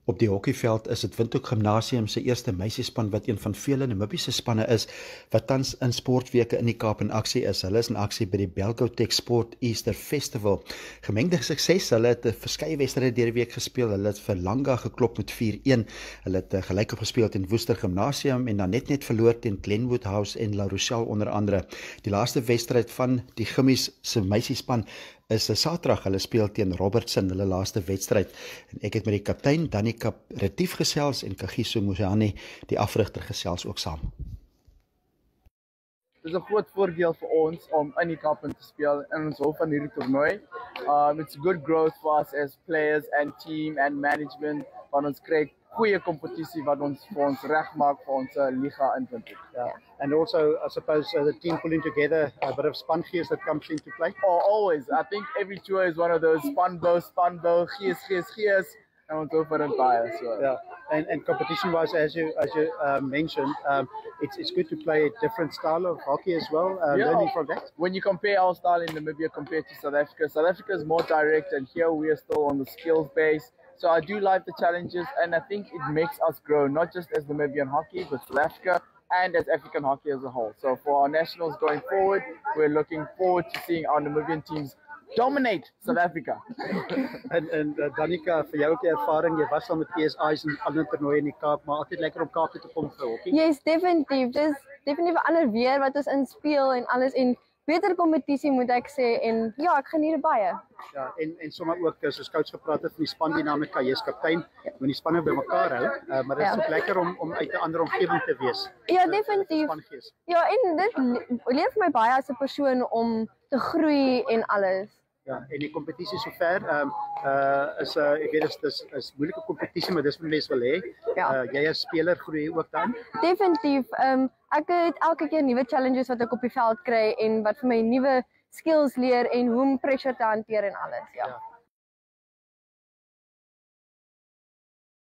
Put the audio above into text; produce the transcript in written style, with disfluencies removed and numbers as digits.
Op die hockeyveld is dit Windhoek Gimnasium se eerste meisiespan wat een van vele Namibiese spanne is wat tans in sportweke in die Kaap in aksie is. Hulle is in aksie by die Belgotech Sport Easter Festival. Gemengde sukses, hulle het 'n verskeie wedstryde deur die week gespeel. Hulle het vir Langa geklop met 4-1. Hulle het gelyk opgespeel teen Woester Gimnasium en dan net verloor teen Glenwood House en La Rochelle onder andere. Die laaste wedstryd van die Gimmies se meisiespan is Saterdag. Hulle speel teen Robertson, hulle laaste wedstryd. En ek het met die kaptein Danica Retief gesels en Kagiso Muzani, die afrigter, gesels ook saam. Dit is 'n groot voordeel vir ons om in die Kaap in te speel in ons hoof van hierdie toernooi. It's good growth for us as players and team and management, want ons kry goeie kompetisie wat ons vir ons regmaak vir ons liga in Windhoek. Yeah, and also I suppose the team pulling together, a bit of spun gears that comes into play. Oh, always. I think every tour is one of those spun bow, gears, and ons hoop vir dit baie. So. Yeah, and competition-wise, as you mentioned, it's good to play a different style of hockey as well. Learning from that. When you compare our style in Namibia compared to South Africa is more direct, and here we are still on the skills base. So I do like the challenges, and I think it makes us grow, not just as Namibian hockey, but South Africa and as African hockey as a whole. So for our nationals going forward, we're looking forward to seeing our Namibian teams dominate South Africa. En Danica, vir jou ook die ervaring, jy was al met PSI's en ander toernooie in die Kaap, maar altyd lekker om Kaap toe te kom vir hockey. Yes, definitief. Dis definitief 'n ander weer wat ons inspeel en alles, en beter kompetisie moet ek sê, en ja, ek geniet dit baie. Ja, en sommer ook, soos coach gepraat het van die spandinamika, jy is kaptein, moet die spanne bymekaar hou, maar dit is ook lekker om uit 'n ander omgewing te wees. Ja, definitief. Ja, en dit leer vir my baie as 'n persoon om te groei en alles. Ja, en die kompetisie sover is ek weet dit is moeilike kompetisie, maar dis wat mense wil hê. Ja. Jy as speler groei ook dan. Definitief. Ek het elke keer nuwe challenges wat ek op die veld kry en wat vir my nuwe skills leer en hoe om pressure te hanteer en alles. Ja.